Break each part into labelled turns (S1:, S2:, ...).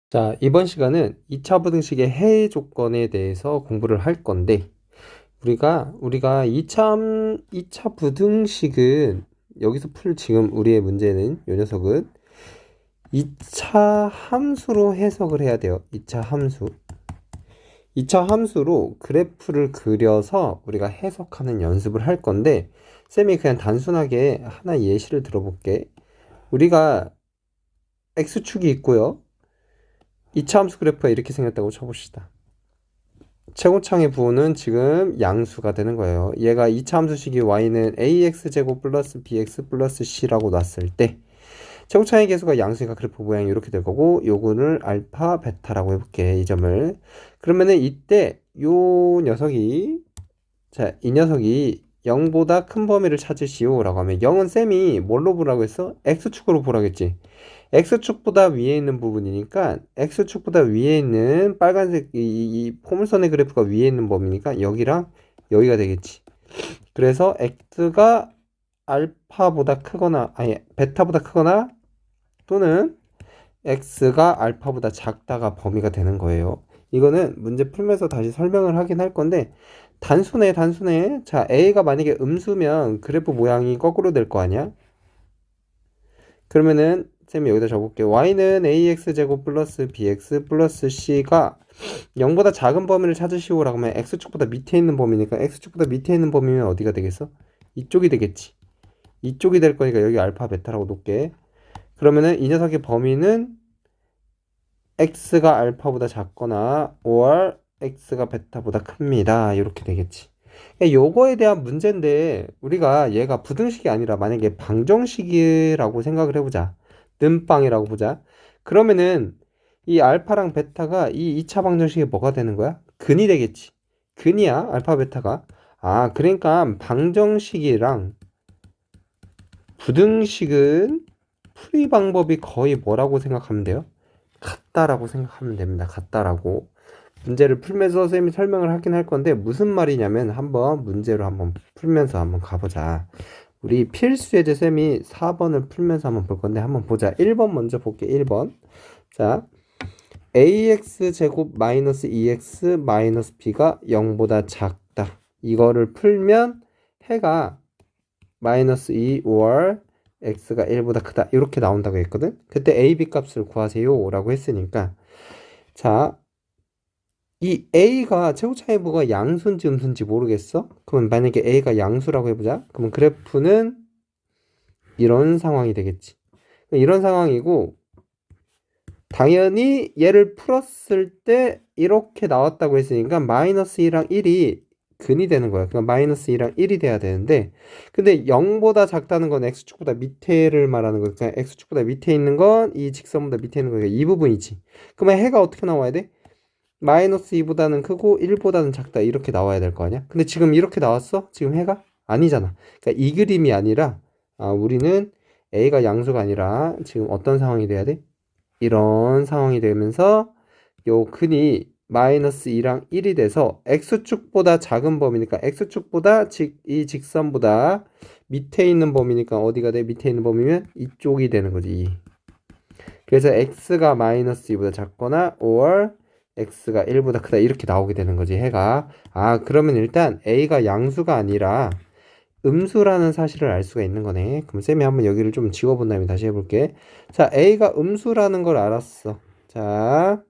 S1: 자, 이번 시간은 2차 부등식의 해외 조건에 대해서 공부를 할 건데, 우리가 2차 부등식은, 여기서 지금 우리의 문제는, 요 녀석은 2차 함수로 해석을 해야 돼요. 2차 함수. 2차 함수로 그래프를 그려서 우리가 해석하는 연습을 할 건데, 쌤이 그냥 단순하게 하나 예시를 들어볼게. 우리가 X축이 있고요. 2차 함수 그래프가 이렇게 생겼다고 쳐봅시다. 최고창의 부호는 지금 양수가 되는 거예요. 얘가 2차 함수식이 y는 ax제곱 플러스 bx 플러스 c라고 놨을 때 최고창의 개수가 양수니까 그래프 모양이 이렇게 될 거고, 요거를 알파 베타라고 해볼게. 이 점을. 그러면은 이때 요 녀석이, 이 녀석이 0보다 큰 범위를 찾으시오 라고 하면, 0은 쌤이 뭘로 보라고 했어? x축으로 보라겠지. X축보다 위에 있는 부분이니까, X축보다 위에 있는 빨간색 이 포물선의 그래프가 위에 있는 범위니까 여기랑 여기가 되겠지. 그래서 X가 알파보다 크거나, 아니 베타보다 크거나, 또는 X가 알파보다 작다가 범위가 되는 거예요. 이거는 문제 풀면서 다시 설명을 하긴 할 건데, 단순해. 자, A가 만약에 음수면 그래프 모양이 거꾸로 될 거 아니야? 그러면은 쌤이 여기다 적을게요. y는 ax제곱 플러스 bx 플러스 c가 0보다 작은 범위를 찾으시오라고 하면 x축보다 밑에 있는 범위니까, x축보다 밑에 있는 범위면 어디가 되겠어? 이쪽이 되겠지. 이쪽이 될 거니까 여기 알파 베타라고 놓을게. 그러면은 이 녀석의 범위는 x가 알파보다 작거나 or x가 베타보다 큽니다. 이렇게 되겠지. 요거에 대한 문제인데, 우리가 얘가 부등식이 아니라 만약에 방정식이라고 생각을 해보자. 는빵이라고 보자. 그러면은 이 알파랑 베타가 이 2차 방정식이 뭐가 되는 거야? 근이 되겠지. 근이야, 알파 베타가. 아, 그러니까 방정식이랑 부등식은 풀이 방법이 거의 뭐라고 생각하면 돼요? 같다라고 생각하면 됩니다. 같다라고. 문제를 풀면서 선생님이 설명을 하긴 할 건데, 무슨 말이냐면 한번 문제로 한번 풀면서 한번 가보자. 우리 필수 예제 쌤이 4번을 풀면서 한번 볼 건데, 한번 보자. 1번 먼저 볼게. 1번. 자, ax 제곱 마이너스 2x 마이너스 b가 0보다 작다. 이거를 풀면 해가 마이너스 2 or x가 1보다 크다. 이렇게 나온다고 했거든. 그때 a, b 값을 구하세요 라고 했으니까, 자, 이 a가 최고차의 부가 양수인지 음수인지 모르겠어? 그러면 만약에 a가 양수라고 해보자. 그러면 그래프는 이런 상황이 되겠지. 이런 상황이고, 당연히 얘를 풀었을 때 이렇게 나왔다고 했으니까 마이너스 2랑 1이 근이 되는 거야. 그러니까 마이너스 2랑 1이 돼야 되는데, 근데 0보다 작다는 건 x축보다 밑에를 말하는 거니까, 그러니까 x축보다 밑에 있는 건 이 직선보다 밑에 있는 거니까 이 부분이지. 그러면 해가 어떻게 나와야 돼? 마이너스 2보다는 크고 1보다는 작다, 이렇게 나와야 될 거 아니야? 근데 지금 이렇게 나왔어? 지금 해가? 아니잖아. 그러니까 이 그림이 아니라, 우리는 a가 양수가 아니라 지금 어떤 상황이 돼야 돼? 이런 상황이 되면서 요 근이 마이너스 2랑 1이 돼서 x축보다 작은 범위니까, x축보다 이 직선보다 밑에 있는 범위니까 어디가 돼? 밑에 있는 범위면 이쪽이 되는 거지. 그래서 x가 마이너스 2보다 작거나 or x가 1보다 크다, 이렇게 나오게 되는 거지, 해가. 그러면 일단 a가 양수가 아니라 음수라는 사실을 알 수가 있는 거네. 그럼 쌤이 한번 여기를 좀 지워본 다음에 다시 해볼게. 자, a가 음수라는 걸 알았어. 자,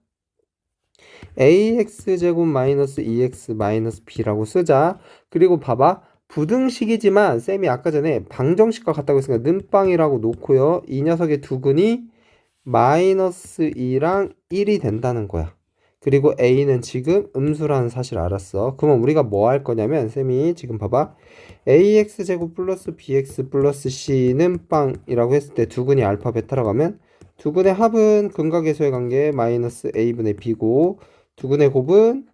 S1: ax제곱 마이너스 2x 마이너스 b라고 쓰자. 그리고 봐봐. 부등식이지만 쌤이 아까 전에 방정식과 같다고 했으니까 는빵이라고 놓고요. 이 녀석의 두 근이 마이너스 2랑 1이 된다는 거야. 그리고 a는 지금 음수라는 사실을 알았어. 그러면 우리가 뭐 할 거냐면, 쌤이 지금 봐봐. ax제곱 플러스 bx 플러스 c는 빵이라고 했을 때 두 근이 알파 베타라고 하면, 두 근의 합은 근과 계수의 관계 마이너스 a분의 b고, 두 근의 곱은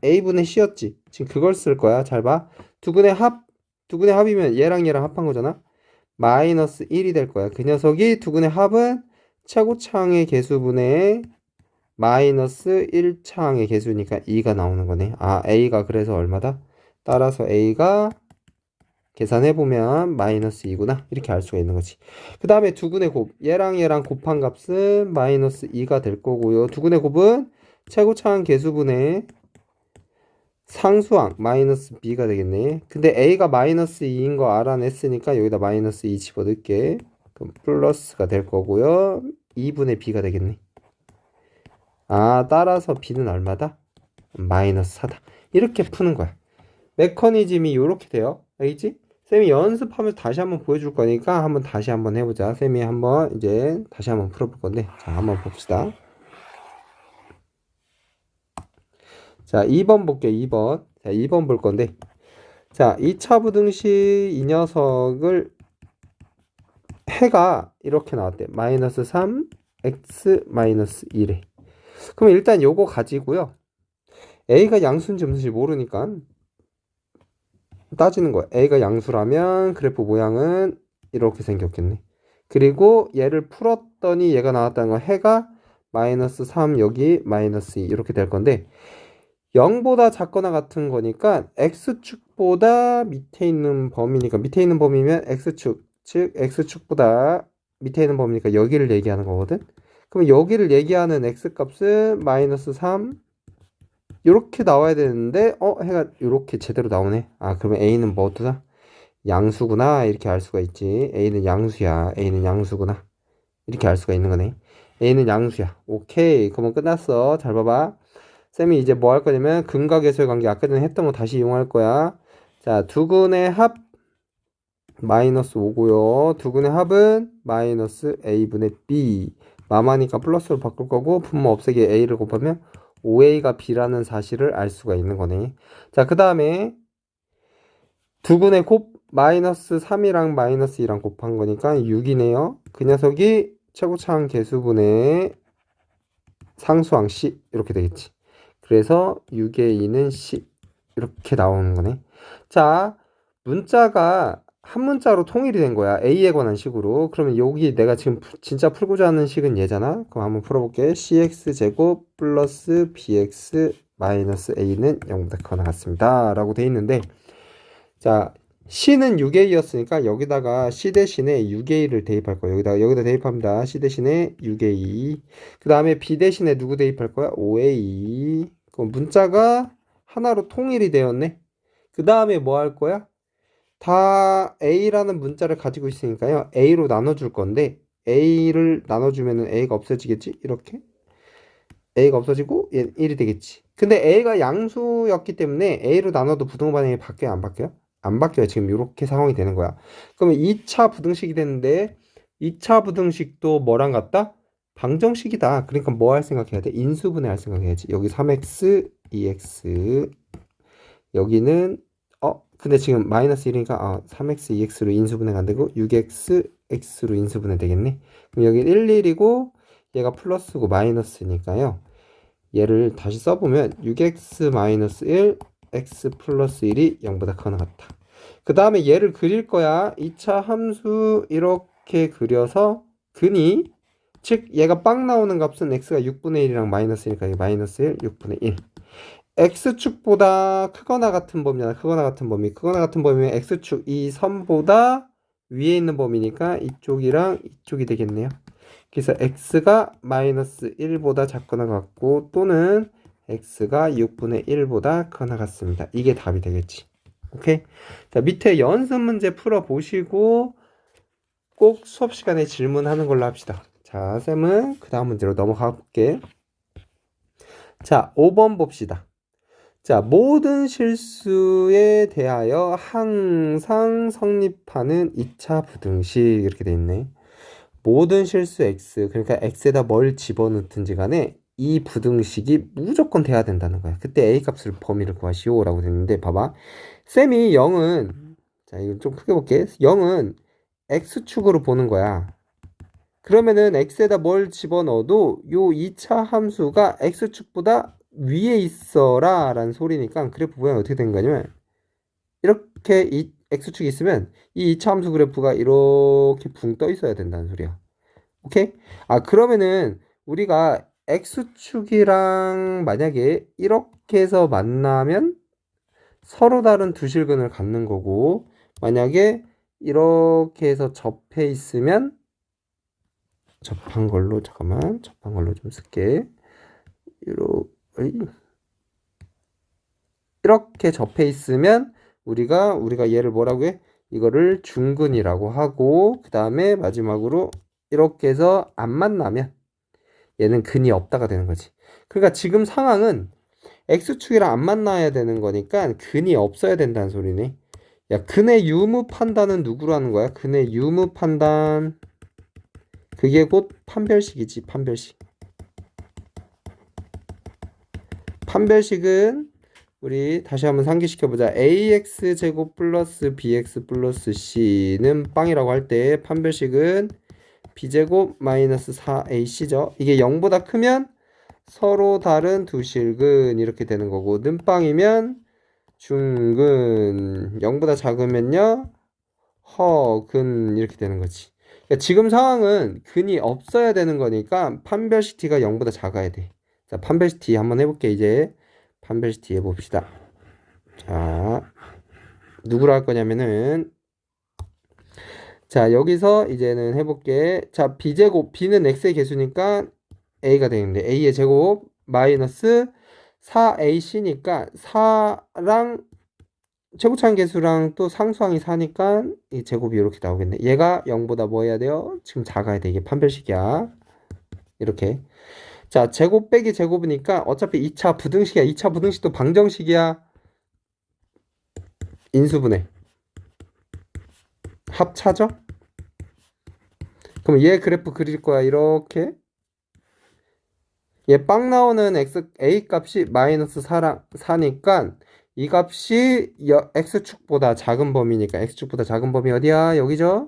S1: a분의 c였지. 지금 그걸 쓸 거야. 잘 봐. 두 근의 합이면 얘랑 얘랑 합한 거잖아. 마이너스 1이 될 거야. 그 녀석이 두 근의 합은 최고차항의 개수분의 마이너스 1차항의 개수니까 2가 나오는 거네. a가 그래서 얼마다? 따라서 a가 계산해보면 마이너스 2구나. 이렇게 알 수가 있는 거지. 그 다음에 두근의 곱. 얘랑 곱한 값은 마이너스 2가 될 거고요. 두근의 곱은 최고차항 계수분의 상수항 마이너스 b가 되겠네. 근데 a가 마이너스 2인 거 알아냈으니까 여기다 마이너스 2 집어넣을게. 그럼 플러스가 될 거고요. 2분의 b가 되겠네. 아, 따라서 b는 얼마다? 마이너스 4다. 이렇게 푸는 거야. 메커니즘이 이렇게 돼요. 알겠지? 쌤이 연습하면서 다시 한번 보여줄 거니까 한번 다시 한번 해보자. 쌤이 한번 이제 다시 한번 풀어볼 건데, 자, 한번 봅시다. 자, 2번 볼게요. 2번. 자, 2번 볼 건데, 자, 2차 부등식 이 녀석을 해가 이렇게 나왔대. 마이너스 3, x 마이너스 1에. 그럼 일단 요거 가지고요. a가 양수인지 무슨지 모르니까 따지는 거야. a가 양수라면 그래프 모양은 이렇게 생겼겠네. 그리고 얘를 풀었더니 얘가 나왔다는 건 해가 마이너스 3 여기 마이너스 2 이렇게 될 건데 0보다 작거나 같은 거니까 x축보다 밑에 있는 범위니까 밑에 있는 범위면 x축 즉 x축보다 밑에 있는 범위니까 여기를 얘기하는 거거든. 그럼 여기를 얘기하는 x값은 마이너스 3 이렇게 나와야 되는데 해가 이렇게 제대로 나오네. 아, 그러면 a는 뭐다? 양수구나. 이렇게 알 수가 있지. a는 양수야. a는 양수구나. 이렇게 알 수가 있는 거네. a는 양수야. 오케이. 그러면 끝났어. 잘 봐봐. 쌤이 이제 뭐 할 거냐면 근각에서의 관계 아까 전에 했던 거 다시 이용할 거야. 자, 두근의 합 마이너스 5고요. 두근의 합은 마이너스 a분의 b. 마마니까 플러스로 바꿀 거고 분모 없애기 a를 곱하면 5a가 b라는 사실을 알 수가 있는 거네. 자, 그 다음에 두근의 곱 마이너스 3이랑 마이너스 2랑 곱한 거니까 6이네요. 그 녀석이 최고차항 계수분의 상수항 c 이렇게 되겠지. 그래서 6의 2는 c 이렇게 나오는 거네. 자, 문자가 한 문자로 통일이 된 거야. a에 관한 식으로. 그러면 여기 내가 지금 진짜 풀고자 하는 식은 얘잖아. 그럼 한번 풀어볼게. cx제곱 플러스 bx 마이너스 a는 0보다 크거나 같습니다. 라고 돼 있는데 자, c는 6a였으니까 여기다가 c 대신에 6a를 대입할 거야. 여기다 대입합니다. c 대신에 6a. 그 다음에 b 대신에 누구 대입할 거야? 5a. 그럼 문자가 하나로 통일이 되었네. 그 다음에 뭐 할 거야? 다 a라는 문자를 가지고 있으니까요. a로 나눠줄 건데 a를 나눠주면은 a가 없어지겠지? 이렇게 a가 없어지고 얘 1이 되겠지. 근데 a가 양수였기 때문에 a로 나눠도 부등호 반응이 바뀌어요? 안 바뀌어요? 안 바뀌어요. 지금 이렇게 상황이 되는 거야. 그러면 2차 부등식이 되는데 2차 부등식도 뭐랑 같다? 방정식이다. 그러니까 뭐 할 생각해야 돼? 인수분해 할 생각해야지. 여기 3x, 2x 여기는 근데 지금 마이너스 1이니까 3x, 2x로 인수분해가 안 되고 6x, x로 인수분해 되겠네. 그럼 여기 1, 1이고 얘가 플러스고 마이너스니까요. 얘를 다시 써보면 6x 마이너스 1, x 플러스 1이 0보다 크거나 같다. 그 다음에 얘를 그릴 거야. 2차 함수 이렇게 그려서 근이 즉 얘가 빵 나오는 값은 x가 6분의 1이랑 마이너스니까 이게 마이너스 1, 6분의 1. x축보다 크거나 같은 범위잖아. 크거나 같은 범위. 크거나 같은 범위면 x축 이 선보다 위에 있는 범위니까 이쪽이랑 이쪽이 되겠네요. 그래서 x가 마이너스 1보다 작거나 같고 또는 x가 6분의 1보다 크거나 같습니다. 이게 답이 되겠지. 오케이? 자, 밑에 연습 문제 풀어보시고 꼭 수업 시간에 질문하는 걸로 합시다. 자, 쌤은 그 다음 문제로 넘어가 볼게. 자, 5번 봅시다. 자, 모든 실수에 대하여 항상 성립하는 2차 부등식 이렇게 돼 있네. 모든 실수 x 그러니까 x에다 뭘 집어넣든지 간에 이 부등식이 무조건 돼야 된다는 거야. 그때 a 값을 범위를 구하시오 라고 됐는데 봐봐. 쌤이 0은 자, 이거 좀 크게 볼게. 0은 x축으로 보는 거야. 그러면은 x에다 뭘 집어넣어도 요 2차 함수가 x축보다 위에 있어라 라는 소리니까 그래프 모양이 어떻게 된 거냐면 이렇게 이 x축이 있으면 이 2차 함수 그래프가 이렇게 붕 떠 있어야 된다는 소리야. 오케이? 아, 그러면은 우리가 x축이랑 만약에 이렇게 해서 만나면 서로 다른 두 실근을 갖는 거고 만약에 이렇게 해서 접해 있으면 접한 걸로 잠깐만 접한 걸로 좀 쓸게. 이렇게 접해 있으면 우리가 얘를 뭐라고 해? 이거를 중근이라고 하고 그 다음에 마지막으로 이렇게 해서 안 만나면 얘는 근이 없다가 되는 거지. 그러니까 지금 상황은 X축이랑 안 만나야 되는 거니까 근이 없어야 된다는 소리네. 야, 근의 유무 판단은 누구로 하는 거야? 근의 유무 판단. 그게 곧 판별식이지, 판별식. 판별식은 우리 다시 한번 상기시켜보자. AX제곱 플러스 BX 플러스 C는 빵이라고 할 때 판별식은 B제곱 마이너스 4AC죠. 이게 0보다 크면 서로 다른 두 실근 이렇게 되는 거고 는빵이면 중근 0보다 작으면요 허근 이렇게 되는 거지. 그러니까 지금 상황은 근이 없어야 되는 거니까 판별식 t가 0보다 작아야 돼. 자, 판별식 t 한번 해볼게. 이제 판별식 t 해봅시다. 자, 누구로 할 거냐면은 자, 여기서 이제는 해볼게. 자, b제곱 b는 x의 개수니까 a가 되는데 a의 제곱 마이너스 4ac니까 4랑 최고차항 개수랑 또 상수항이 4니까 이 제곱이 이렇게 나오겠네. 얘가 0보다 뭐 해야 돼요? 지금 작아야 돼. 이게 판별식이야. 이렇게. 자, 제곱 빼기 제곱이니까 어차피 2차 부등식이야. 2차 부등식도 방정식이야. 인수분해. 합차죠? 그럼 얘 그래프 그릴 거야. 이렇게. 얘 빵 나오는 A 값이 마이너스 4니까 이 값이 x축보다 작은 범위니까 x축보다 작은 범위 어디야? 여기죠?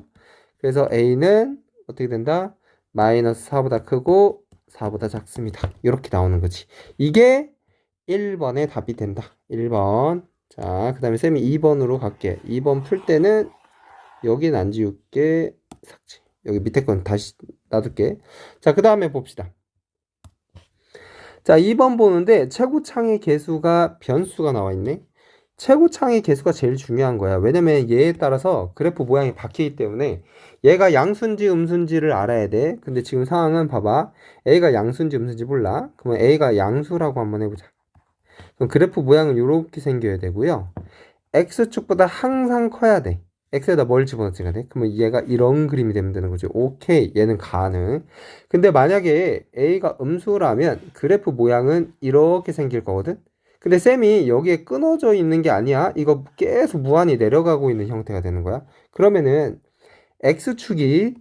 S1: 그래서 a는 어떻게 된다? 마이너스 4보다 크고 4보다 작습니다. 이렇게 나오는 거지. 이게 1번의 답이 된다. 1번. 자, 그 다음에 쌤이 2번으로 갈게. 2번 풀 때는 여긴 안 지울게. 삭제. 여기 밑에 건 다시 놔둘게. 자, 그 다음에 봅시다. 자, 2번 보는데 최고창의 개수가 변수가 나와 있네. 최고창의 개수가 제일 중요한 거야. 왜냐면 얘에 따라서 그래프 모양이 바뀌기 때문에 얘가 양수인지 음수인지를 알아야 돼. 근데 지금 상황은 봐봐. A가 양수인지 음수인지 몰라. 그러면 A가 양수라고 한번 해보자. 그럼 그래프 모양은 이렇게 생겨야 되고요. X축보다 항상 커야 돼. X에다 뭘 집어넣지가 돼? 그러면 얘가 이런 그림이 되면 되는 거지. 오케이, 얘는 가능. 근데 만약에 A가 음수라면 그래프 모양은 이렇게 생길 거거든? 근데 쌤이 여기에 끊어져 있는 게 아니야. 이거 계속 무한히 내려가고 있는 형태가 되는 거야. 그러면은 X축이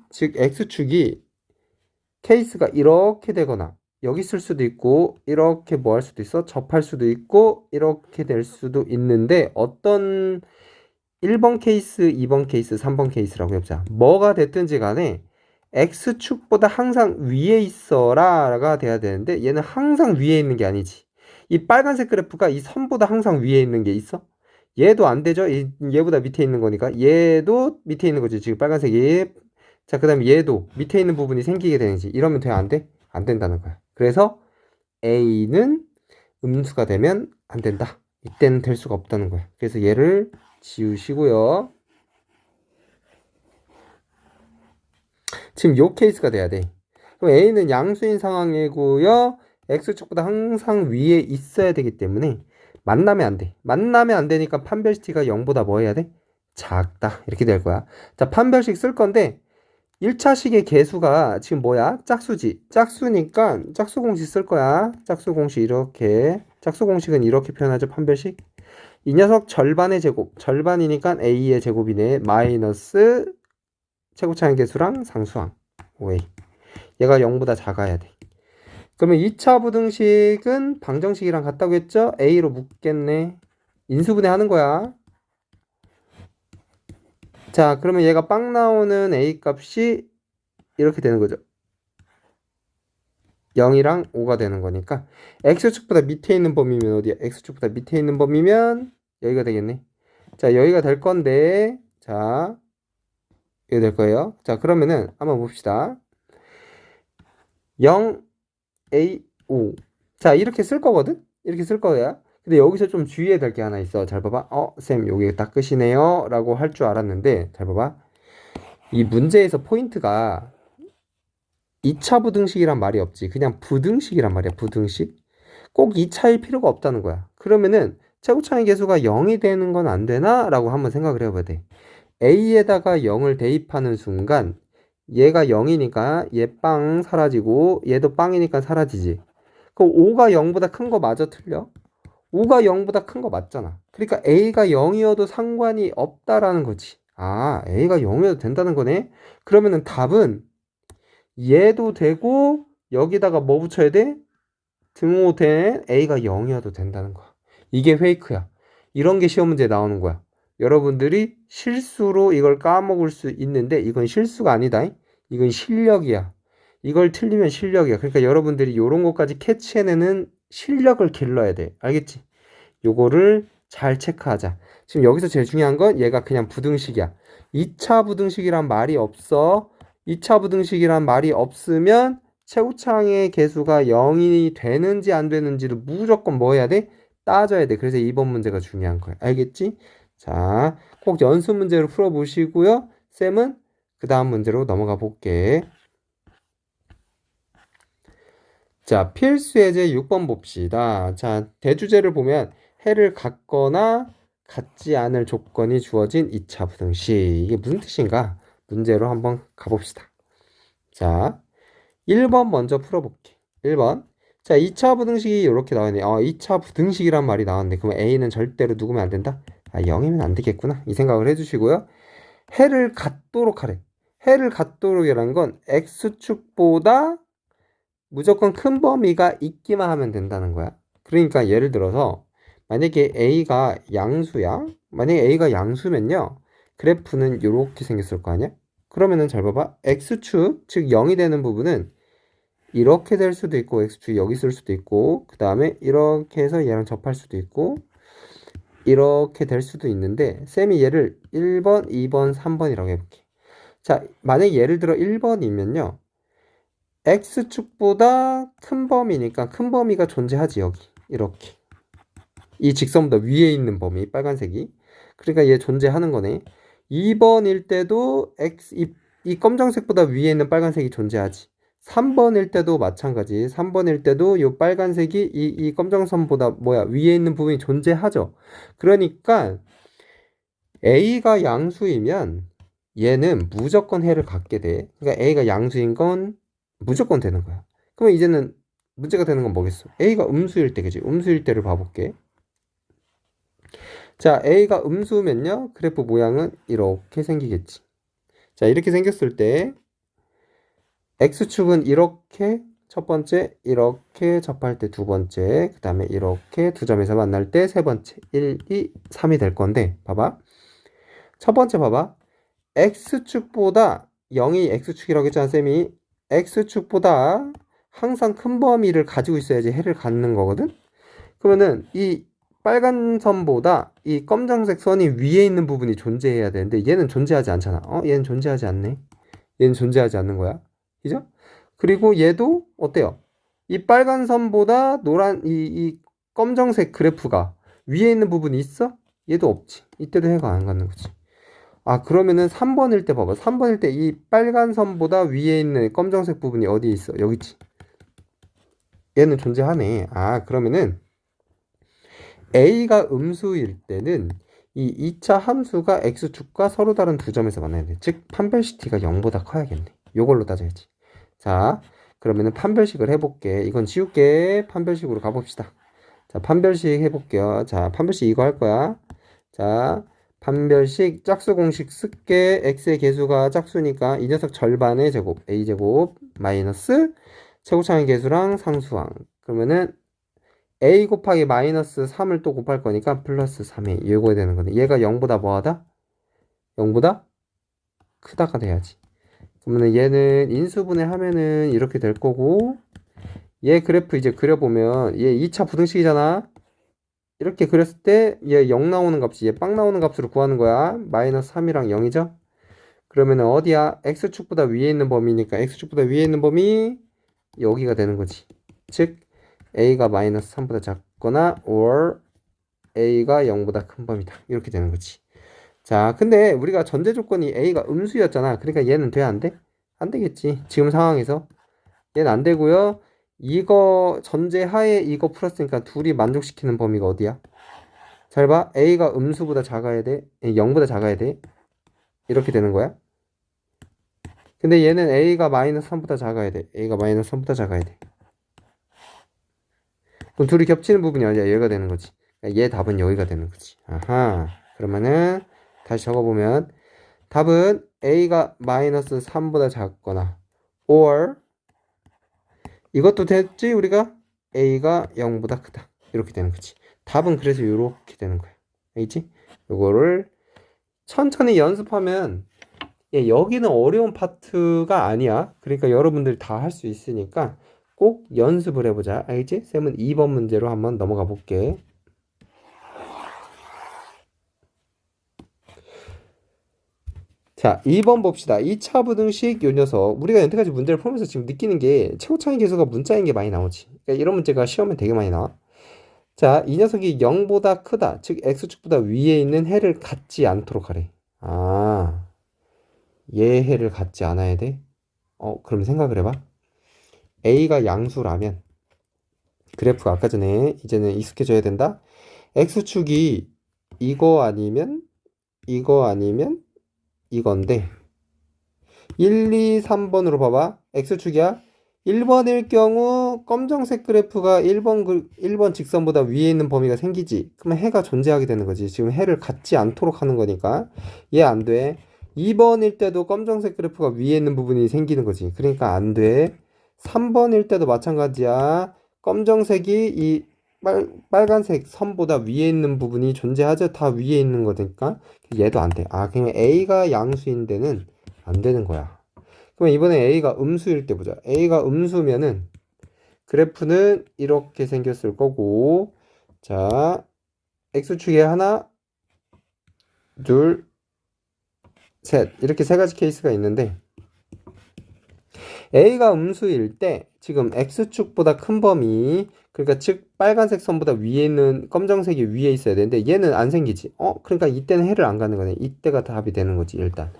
S1: 케이스가 이렇게 되거나 여기 쓸 수도 있고 이렇게 뭐 할 수도 있어? 접할 수도 있고 이렇게 될 수도 있는데 어떤 1번 케이스, 2번 케이스, 3번 케이스라고 해보자. 뭐가 됐든지 간에 X축보다 항상 위에 있어라가 돼야 되는데 얘는 항상 위에 있는 게 아니지. 이 빨간색 그래프가 이 선보다 항상 위에 있는 게 있어? 얘도 안 되죠? 얘보다 밑에 있는 거니까 얘도 밑에 있는 거지. 지금 빨간색이. 자, 그 다음에 얘도 밑에 있는 부분이 생기게 되는지 이러면 돼? 안 돼? 안 된다는 거야. 그래서 A는 음수가 되면 안 된다. 이때는 될 수가 없다는 거야. 그래서 얘를 지우시고요. 지금 요 케이스가 돼야 돼. 그럼 A는 양수인 상황이고요. X축보다 항상 위에 있어야 되기 때문에 만나면 안 돼. 만나면 안 되니까 판별식가 0보다 뭐 해야 돼? 작다. 이렇게 될 거야. 자, 판별식 쓸 건데 1차식의 개수가 지금 뭐야? 짝수지. 짝수니까 짝수 공식 쓸 거야. 짝수 공식 이렇게. 짝수 공식은 이렇게 표현하죠. 판별식. 이 녀석 절반의 제곱. 절반이니까 A의 제곱이네. 마이너스 최고차의 개수랑 상수항. 오이. 얘가 0보다 작아야 돼. 그러면 2차 부등식은 방정식이랑 같다고 했죠? A로 묶겠네. 인수분해 하는 거야. 자, 그러면 얘가 빵 나오는 A 값이 이렇게 되는 거죠. 0이랑 5가 되는 거니까 X축보다 밑에 있는 범위면 어디야? X축보다 밑에 있는 범위면 여기가 되겠네. 자, 여기가 될 건데 자, 여기 될 거예요. 자, 그러면은 한번 봅시다. 0, A, 5. 자, 이렇게 쓸 거거든? 이렇게 쓸 거야. 근데 여기서 좀 주의해야 될 게 하나 있어. 잘 봐봐. 쌤, 요게 딱 끝이네요. 라고 할 줄 알았는데, 잘 봐봐. 이 문제에서 포인트가 2차 부등식이란 말이 없지. 그냥 부등식이란 말이야. 부등식. 꼭 2차일 필요가 없다는 거야. 그러면은 최고차의 계수가 0이 되는 건 안 되나? 라고 한번 생각을 해봐야 돼. A에다가 0을 대입하는 순간 얘가 0이니까 얘 빵 사라지고 얘도 빵이니까 사라지지. 그럼 5가 0보다 큰 거 맞아, 틀려? 5가 0보다 큰 거 맞잖아. 그러니까 A가 0이어도 상관이 없다라는 거지. 아, A가 0이어도 된다는 거네. 그러면은 답은 얘도 되고 여기다가 뭐 붙여야 돼? 등호된 A가 0이어도 된다는 거야. 이게 페이크야. 이런 게 시험 문제에 나오는 거야. 여러분들이 실수로 이걸 까먹을 수 있는데 이건 실수가 아니다. 이건 실력이야. 이걸 틀리면 실력이야. 그러니까 여러분들이 이런 것까지 캐치해내는 실력을 길러야 돼. 알겠지? 요거를 잘 체크하자. 지금 여기서 제일 중요한 건 얘가 그냥 부등식이야. 2차 부등식이란 말이 없어. 2차 부등식이란 말이 없으면 최고차항의 개수가 0이 되는지 안 되는지를 무조건 뭐 해야 돼? 따져야 돼. 그래서 2번 문제가 중요한 거야. 알겠지? 자, 꼭 연습 문제를 풀어보시고요. 쌤은 그 다음 문제로 넘어가 볼게. 자, 필수 예제 6번 봅시다. 자, 대주제를 보면 해를 갖거나 갖지 않을 조건이 주어진 2차 부등식. 이게 무슨 뜻인가? 문제로 한번 가봅시다. 자, 1번 먼저 풀어볼게. 1번. 자, 2차 부등식이 이렇게 나왔네. 2차 부등식이란 말이 나왔는데, 그러면 A는 절대로 누구면 안 된다? 0이면 안 되겠구나. 이 생각을 해주시고요. 해를 갖도록 하래. 해를 갖도록이라는 건 X축보다 무조건 큰 범위가 있기만 하면 된다는 거야. 그러니까 예를 들어서 만약에 A가 양수야. 만약에 A가 양수면요. 그래프는 이렇게 생겼을 거 아니야? 그러면은 잘 봐봐. X축, 즉 0이 되는 부분은 이렇게 될 수도 있고 X축이 여기 있을 수도 있고 그 다음에 이렇게 해서 얘랑 접할 수도 있고 이렇게 될 수도 있는데 쌤이 얘를 1번, 2번, 3번이라고 해볼게. 자, 만약에 예를 들어 1번이면요. X축보다 큰 범위니까 큰 범위가 존재하지 여기 이렇게 이 직선보다 위에 있는 범위 빨간색이 그러니까 얘 존재하는 거네. 2번일 때도 이 검정색보다 위에 있는 빨간색이 존재하지. 3번일 때도 마찬가지. 3번일 때도 이 빨간색이 이 검정선보다 위에 있는 부분이 존재하죠. 그러니까 A가 양수이면 얘는 무조건 해를 갖게 돼. 그러니까 A가 양수인 건 무조건 되는 거야. 그러면 이제는 문제가 되는 건 뭐겠어? A가 음수일 때, 그지? 음수일 때를 봐볼게. 자, A가 음수면요. 그래프 모양은 이렇게 생기겠지. 자, 이렇게 생겼을 때 X축은 이렇게 첫 번째, 이렇게 접할 때 두 번째, 그 다음에 이렇게 두 점에서 만날 때 세 번째, 1, 2, 3이 될 건데 봐봐. 첫 번째 봐봐. X축보다 0이 X축이라고 했잖아, 쌤이. X축보다 항상 큰 범위를 가지고 있어야지 해를 갖는 거거든? 그러면은 이 빨간 선보다 이 검정색 선이 위에 있는 부분이 존재해야 되는데 얘는 존재하지 않잖아. 얘는 존재하지 않네. 얘는 존재하지 않는 거야. 그죠? 그리고 얘도 어때요? 이 빨간 선보다 노란 이 검정색 그래프가 위에 있는 부분이 있어? 얘도 없지. 이때도 해가 안 갖는 거지. 그러면은 3번일 때 봐봐. 3번일 때 이 빨간 선보다 위에 있는 검정색 부분이 어디에 있어? 여기 있지. 얘는 존재하네. 그러면은 A가 음수일 때는 이 2차 함수가 X축과 서로 다른 두 점에서 만나야 돼. 즉 판별식 t가 0보다 커야겠네. 요걸로 따져야지. 자, 그러면은 판별식을 해볼게. 이건 지울게. 판별식으로 가봅시다. 자, 판별식 해볼게요. 자, 판별식 이거 할 거야. 자, 판별식 짝수 공식 쓸게. x의 개수가 짝수니까 이 녀석 절반의 제곱 a제곱 마이너스 최고차의 개수랑 상수항. 그러면은 a 곱하기 마이너스 3을 또 곱할 거니까 플러스 3이 이거야 되는 거네. 얘가 0보다 뭐하다? 0보다 크다가 돼야지. 그러면 얘는 인수분해 하면은 이렇게 될 거고 얘 그래프 이제 그려보면 얘 2차 부등식이잖아. 이렇게 그렸을 때 얘 0 나오는 값이 얘 빵 나오는 값으로 구하는 거야. 마이너스 3이랑 0이죠. 그러면은 어디야? x축보다 위에 있는 범위니까 x축보다 위에 있는 범위 여기가 되는 거지. 즉 a가 마이너스 3보다 작거나 or A가 0보다 큰 범위다. 이렇게 되는 거지. 자, 근데 우리가 전제 조건이 A가 음수였잖아. 그러니까 얘는 돼, 안 돼? 안 되겠지. 지금 상황에서. 얘는 안 되고요. 이거 전제 하에 이거 풀었으니까 둘이 만족시키는 범위가 어디야? 잘 봐. A가 음수보다 작아야 돼. 0보다 작아야 돼. 이렇게 되는 거야. 근데 얘는 A가 마이너스 3보다 작아야 돼. A가 마이너스 3보다 작아야 돼. 그럼 둘이 겹치는 부분이 어디야? 얘가 되는 거지. 그러니까 얘 답은 여기가 되는 거지. 아하. 그러면은 다시 적어보면 답은 A가 마이너스 3보다 작거나 or 이것도 됐지 우리가? A가 0보다 크다. 이렇게 되는 거지. 답은 그래서 이렇게 되는 거야. 알겠지? 요거를 천천히 연습하면 여기는 어려운 파트가 아니야. 그러니까 여러분들 다 할 수 있으니까 꼭 연습을 해보자. 알겠지? 쌤은 2번 문제로 한번 넘어가 볼게. 자, 2번 봅시다. 2차 부등식 요 녀석. 우리가 여태까지 문제를 풀면서 지금 느끼는 게 최고차이 계수가 문자인 게 많이 나오지. 그러니까 이런 문제가 시험에 되게 많이 나와. 자, 이 녀석이 0보다 크다. 즉 x축보다 위에 있는 해를 갖지 않도록 하래. 아, 얘 해를 갖지 않아야 돼? 그럼 생각을 해봐. A가 양수라면 그래프가 아까 전에 이제는 익숙해져야 된다. x축이 이거 아니면 이건데 1, 2, 3번으로 봐봐. x축이야. 1번일 경우 검정색 그래프가 1번 직선보다 위에 있는 범위가 생기지. 그러면 해가 존재하게 되는 거지. 지금 해를 갖지 않도록 하는 거니까 얘 안 돼. 2번일 때도 검정색 그래프가 위에 있는 부분이 생기는 거지. 그러니까 안 돼. 3번일 때도 마찬가지야. 검정색이 이 빨간색 선보다 위에 있는 부분이 존재하죠. 다 위에 있는 거니까 얘도 안 돼. 아, 그냥 A가 양수인 데는 안 되는 거야. 그럼 이번에 A가 음수일 때 보자. A가 음수면은 그래프는 이렇게 생겼을 거고, 자, X축에 하나, 둘, 셋. 이렇게 세 가지 케이스가 있는데, A가 음수일 때 지금 X축보다 큰 범위, 그러니까 즉 빨간색 선보다 위에 있는 검정색이 위에 있어야 되는데 얘는 안 생기지. 그러니까 이때는 해를 안 가는 거네. 이때가 답이 되는 거지 일단.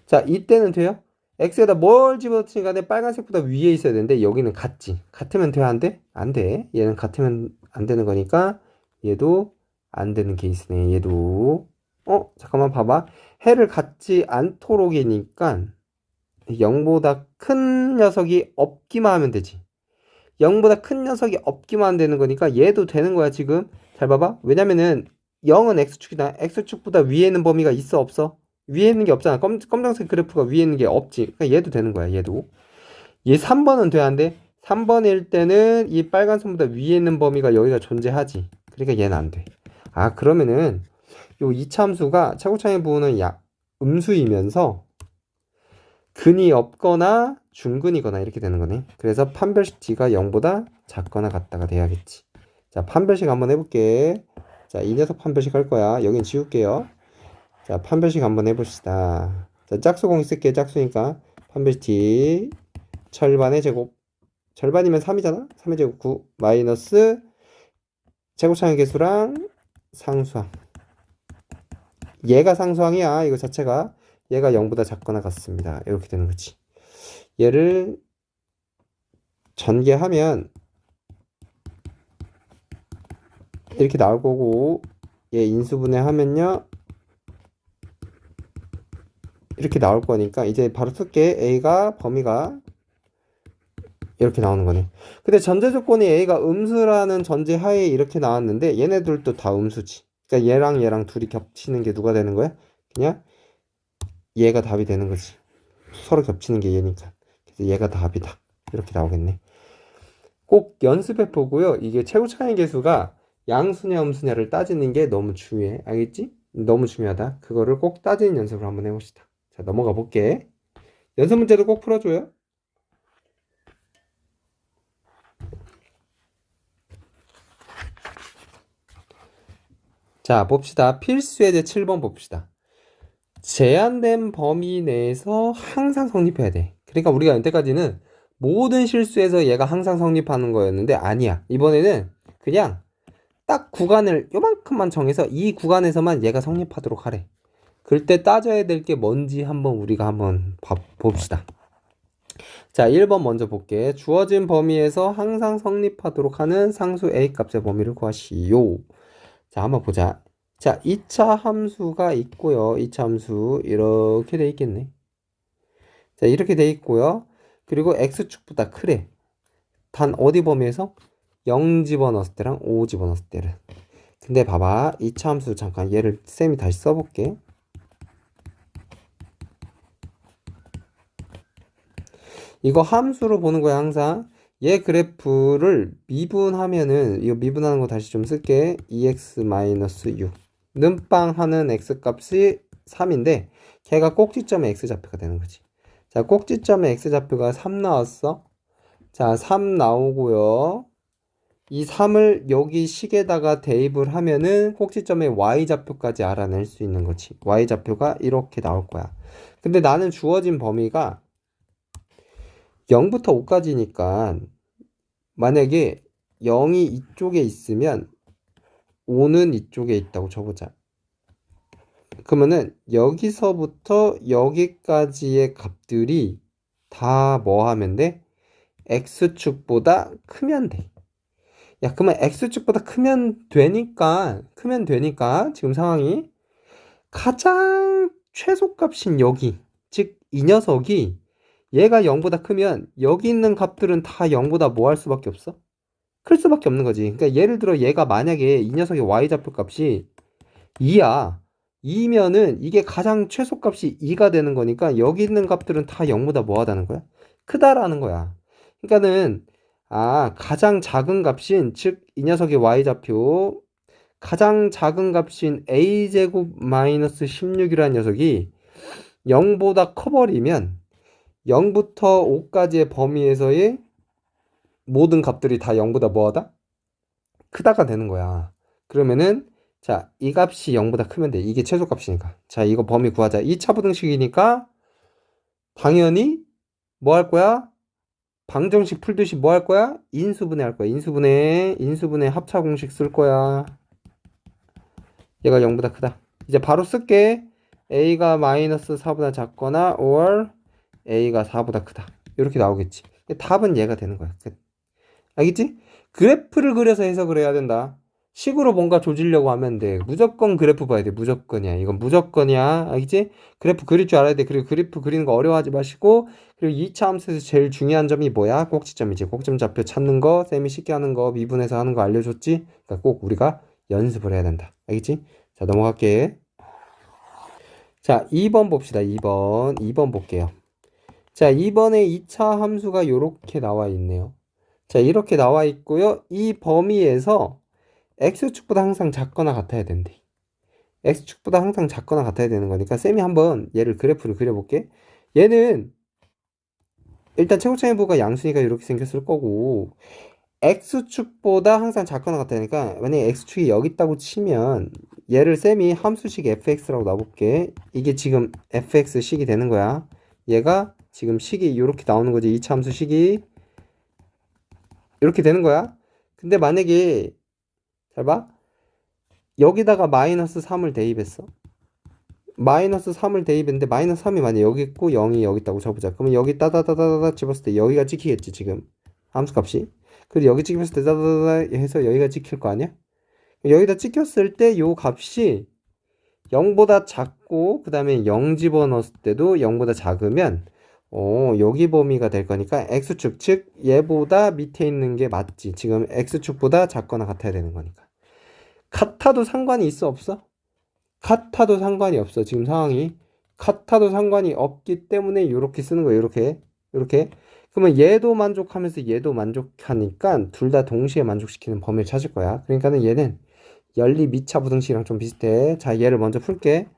S1: 자, 이때는 돼요? X에다 뭘 집어넣든 간에 빨간색보다 위에 있어야 되는데 여기는 같지. 같으면 돼? 안 돼? 안 돼. 얘는 같으면 안 되는 거니까 얘도 안 되는 케이스네. 얘도. 잠깐만 봐봐. 해를 갖지 않도록이니까 0보다 큰 녀석이 없기만 하면 되지. 0보다 큰 녀석이 없기만 하면 되는 거니까 얘도 되는 거야 지금. 잘 봐봐. 왜냐면은 0은 X축이다. X축보다 위에 있는 범위가 있어 없어? 위에 있는 게 없잖아. 검정색 그래프가 위에 있는 게 없지. 그러니까 얘도 되는 거야 얘도. 얘 3번은 돼 안 돼? 3번일 때는 이 빨간 선보다 위에 있는 범위가 여기가 존재하지. 그러니까 얘는 안 돼. 아, 그러면은 요 이차함수가 최고차이 부호는 음수이면서 근이 없거나 중근이거나 이렇게 되는 거네. 그래서 판별식 t가 0보다 작거나 같다가 돼야겠지. 자, 판별식 한번 해볼게. 자, 이 녀석 판별식 할 거야. 여긴 지울게요. 자, 판별식 한번 해봅시다. 자, 짝수공 쓸게. 짝수니까 판별식 t 절반의 제곱. 절반이면 3이잖아. 3의 제곱 9 마이너스 제곱차의 개수랑 상수항. 얘가 상수항이야. 이거 자체가. 얘가 0보다 작거나 같습니다. 이렇게 되는 거지. 얘를 전개하면 이렇게 나올 거고, 얘 인수분해 하면요 이렇게 나올 거니까 이제 바로 쓸게. A가 범위가 이렇게 나오는 거네. 근데 전제 조건이 A가 음수라는 전제 하에 이렇게 나왔는데 얘네들도 다 음수지. 그러니까 얘랑 둘이 겹치는 게 누가 되는 거야? 그냥 얘가 답이 되는 거지. 서로 겹치는 게 얘니까. 그래서 얘가 답이다. 이렇게 나오겠네. 꼭 연습해 보고요. 이게 최고차이 계수가 양수냐 음수냐를 따지는 게 너무 중요해. 알겠지? 너무 중요하다. 그거를 꼭 따지는 연습을 한번 해봅시다. 자, 넘어가 볼게. 연습 문제도 꼭 풀어줘요. 자, 봅시다. 필수예제 7번 봅시다. 제한된 범위 내에서 항상 성립해야 돼. 그러니까 우리가 여태까지는 모든 실수에서 얘가 항상 성립하는 거였는데 아니야. 이번에는 그냥 딱 구간을 요만큼만 정해서 이 구간에서만 얘가 성립하도록 하래. 그럴 때 따져야 될 게 뭔지 한번 우리가 한번 봅시다. 자, 1번 먼저 볼게. 주어진 범위에서 항상 성립하도록 하는 상수 A 값의 범위를 구하시오. 자, 한번 보자. 자, 2차 함수가 있고요. 2차 함수 이렇게 돼 있겠네. 자, 이렇게 돼 있고요. 그리고 x축보다 크래. 단 어디 범위에서? 0 집어넣었을 때랑 5 집어넣었을 때를. 근데 봐봐. 2차 함수 잠깐 얘를 쌤이 다시 써볼게. 이거 함수로 보는 거야 항상. 얘 그래프를 미분하면은 이거 미분하는 거 다시 좀 쓸게. 2x-6 눈빵하는 x값이 3인데 걔가 꼭지점의 x좌표가 되는 거지. 자, 꼭지점의 x좌표가 3 나왔어. 자, 3 나오고요. 이 3을 여기 식에다가 대입을 하면은 꼭지점의 y좌표까지 알아낼 수 있는 거지. y좌표가 이렇게 나올 거야. 근데 나는 주어진 범위가 0부터 5까지니까 만약에 0이 이쪽에 있으면 5는 이쪽에 있다고 쳐보자. 그러면은 여기서부터 여기까지의 값들이 다 뭐 하면 돼? x축보다 크면 돼. 야, 그러면 x축보다 크면 되니까 지금 상황이 가장 최소값인 여기, 즉 이 녀석이 얘가 0보다 크면 여기 있는 값들은 다 0보다 뭐 할 수밖에 없어? 클 수밖에 없는 거지. 그러니까 예를 들어 얘가 만약에 이 녀석의 y좌표 값이 2야. 2면은 이게 가장 최소값이 2가 되는 거니까 여기 있는 값들은 다 0보다 뭐 하다는 거야? 크다라는 거야. 그러니까는 가장 작은 값인 즉 이 녀석의 y좌표 가장 작은 값인 a제곱 마이너스 16이라는 녀석이 0보다 커버리면 0부터 5까지의 범위에서의 모든 값들이 다 0보다 뭐하다? 크다가 되는 거야. 그러면은 자, 이 값이 0보다 크면 돼. 이게 최소값이니까. 자, 이거 범위 구하자. 2차 부등식이니까 당연히 뭐 할 거야? 방정식 풀듯이 뭐 할 거야? 인수분해 할 거야. 인수분해 합차 공식 쓸 거야. 얘가 0보다 크다. 이제 바로 쓸게. a가 마이너스 4보다 작거나 or a가 4보다 크다. 이렇게 나오겠지. 답은 얘가 되는 거야. 알겠지? 그래프를 그려서 해석을 해야 된다. 식으로 뭔가 조지려고 하면 돼. 무조건 그래프 봐야 돼. 무조건이야. 이건 무조건이야. 알겠지? 그래프 그릴 줄 알아야 돼. 그리고 그래프 그리는 거 어려워하지 마시고. 그리고 2차 함수에서 제일 중요한 점이 뭐야? 꼭지점이지. 꼭지점 좌표 찾는 거, 쌤이 쉽게 하는 거, 미분해서 하는 거 알려줬지? 그러니까 꼭 우리가 연습을 해야 된다. 알겠지? 자, 넘어갈게. 자, 2번 봅시다. 2번 볼게요. 자, 2번에 2차 함수가 이렇게 나와 있네요. 자, 이렇게 나와 있고요. 이 범위에서 x축보다 항상 작거나 같아야 된대. x축보다 항상 작거나 같아야 되는 거니까 쌤이 한번 얘를 그래프를 그려볼게. 얘는 일단 최고차이부가 양수니까 이렇게 생겼을 거고 x축보다 항상 작거나 같아야 되니까 만약에 x축이 여기 있다고 치면 얘를 쌤이 함수식 fx라고 놔볼게. 이게 지금 fx식이 되는 거야. 얘가 지금 식이 이렇게 나오는 거지. 2차 함수 식이 이렇게 되는 거야. 근데 만약에 잘 봐. 여기다가 마이너스 3을 대입했어. 마이너스 3을 대입했는데 마이너스 3이 만약에 여기 있고 0이 여기 있다고 쳐보자. 그러면 여기 따다다다다 집었을 때 여기가 찍히겠지 지금. 함수값이. 그리고 여기 찍혔을 때 따다다다 해서 여기가 찍힐 거 아니야? 여기다 찍혔을 때 요 값이 0보다 작고 그 다음에 0 집어넣었을 때도 0보다 작으면 여기 범위가 될 거니까 x축 즉 얘보다 밑에 있는 게 맞지. 지금 x축보다 작거나 같아야 되는 거니까. 같아도 상관이 있어 없어? 같아도 상관이 없어. 지금 상황이 같아도 상관이 없기 때문에 이렇게 쓰는 거예요. 이렇게 그러면 얘도 만족하면서 얘도 만족하니까 둘 다 동시에 만족시키는 범위를 찾을 거야. 그러니까는 얘는 연립 2차 부등식이랑 좀 비슷해. 자, 얘를 먼저 풀게.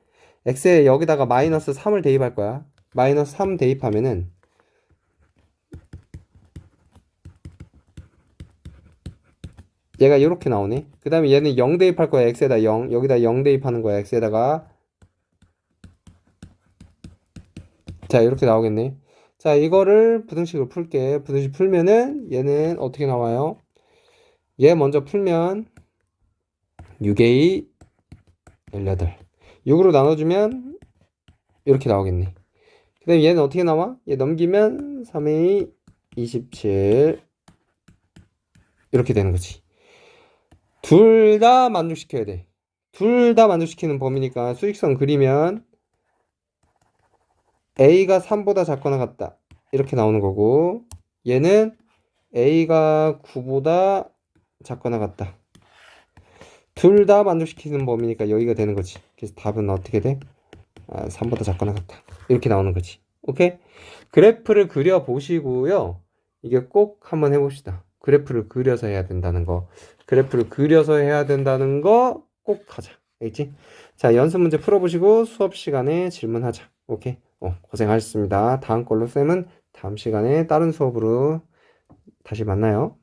S1: x에 여기다가 마이너스 3을 대입할 거야. 마이너스 3 대입하면은 얘가 이렇게 나오네. 그 다음에 얘는 0 대입할 거야. x에다 0. 여기다 0 대입하는 거야. x에다가. 자, 이렇게 나오겠네. 자, 이거를 부등식을 풀게. 부등식 풀면은 얘는 어떻게 나와요? 얘 먼저 풀면 6A 18. 6으로 나눠주면 이렇게 나오겠네. 그 다음에 얘는 어떻게 나와? 얘 넘기면 3A 27 이렇게 되는 거지. 둘 다 만족시켜야 돼. 둘 다 만족시키는 범위니까 수직선 그리면 A가 3보다 작거나 같다 이렇게 나오는 거고, 얘는 A가 9보다 작거나 같다. 둘 다 만족시키는 범위니까 여기가 되는 거지. 그래서 답은 어떻게 돼? 3보다 작거나 같다 이렇게 나오는 거지. 오케이? 그래프를 그려 보시고요, 이게 꼭 한번 해봅시다. 그래프를 그려서 해야 된다는 거, 그래프를 그려서 해야 된다는 거 꼭 하자. 알겠지? 자, 연습 문제 풀어보시고 수업 시간에 질문하자. 오케이? 고생하셨습니다. 다음 걸로 쌤은 다음 시간에 다른 수업으로 다시 만나요.